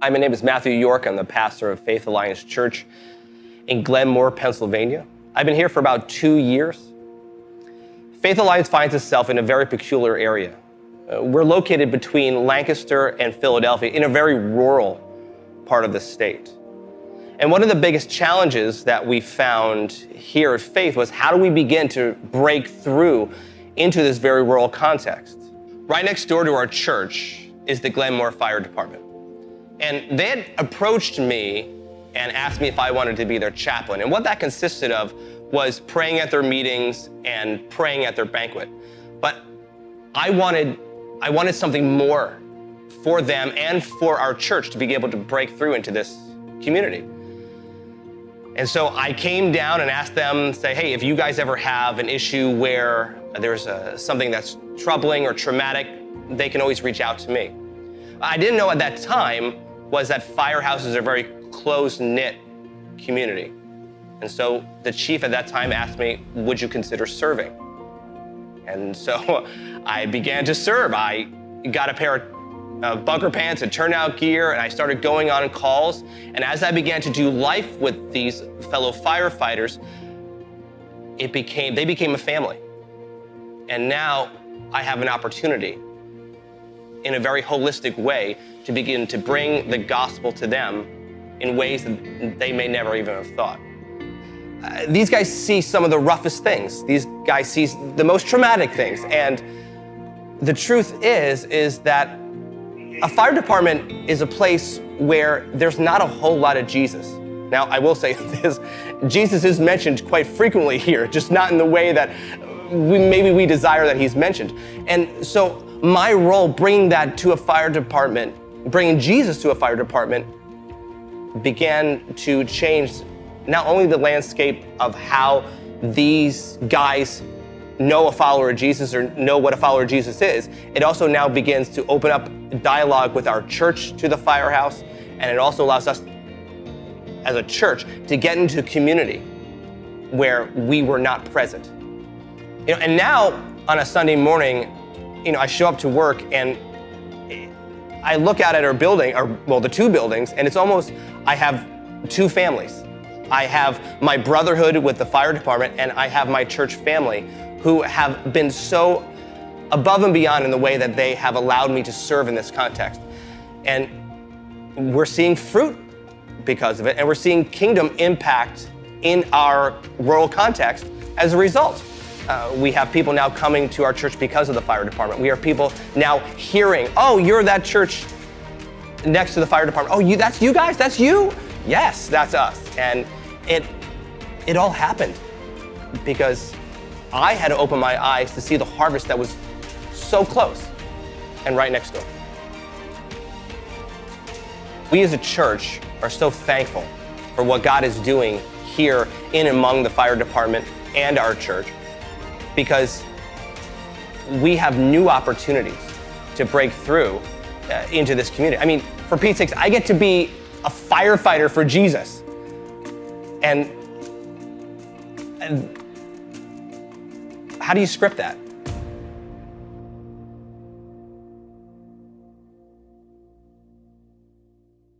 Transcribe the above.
Hi, my name is Matthew York. I'm the pastor of Faith Alliance Church in Glenmoore, Pennsylvania. I've been here for about 2 years. Faith Alliance finds itself in a very peculiar area. We're located between Lancaster and Philadelphia in a very rural part of the state. And one of the biggest challenges that we found here at Faith was how do we begin to break through into this very rural context? Right next door to our church is the Glenmoore Fire Department. And they had approached me and asked me if I wanted to be their chaplain. And what that consisted of was praying at their meetings and praying at their banquet. But I wanted something more for them and for our church to be able to break through into this community. And so I came down and asked them, say, hey, if you guys ever have an issue where there's something that's troubling or traumatic, they can always reach out to me. I didn't know at that time was that firehouses are a very close-knit community. And so the chief at that time asked me, would you consider serving? And so I began to serve. I got a pair of bunker pants and turnout gear, and I started going on calls. And as I began to do life with these fellow firefighters, they became a family. And now I have an opportunity in a very holistic way to begin to bring the gospel to them in ways that they may never even have thought. These guys see some of the roughest things. These guys see the most traumatic things. And the truth is that a fire department is a place where there's not a whole lot of Jesus. Now, I will say this, Jesus is mentioned quite frequently here, just not in the way that maybe we desire that he's mentioned. And so my role bringing that to a fire department, bringing Jesus to a fire department, began to change not only the landscape of how these guys know a follower of Jesus or know what a follower of Jesus is, it also now begins to open up dialogue with our church to the firehouse, and it also allows us as a church to get into a community where we were not present. And now on a Sunday morning, I show up to work and I look out at our building, the two buildings, and it's almost, I have two families. I have my brotherhood with the fire department, and I have my church family who have been so above and beyond in the way that they have allowed me to serve in this context. And we're seeing fruit because of it, and we're seeing kingdom impact in our rural context as a result. We have people now coming to our church because of the fire department. We have people now hearing, oh, you're that church next to the fire department. Oh, that's you guys? That's you? Yes, that's us. And it all happened because I had to open my eyes to see the harvest that was so close and right next door. We as a church are so thankful for what God is doing here in among the fire department and our church, because we have new opportunities to break through into this community. I mean, for Pete's sakes, I get to be a firefighter for Jesus. And how do you script that?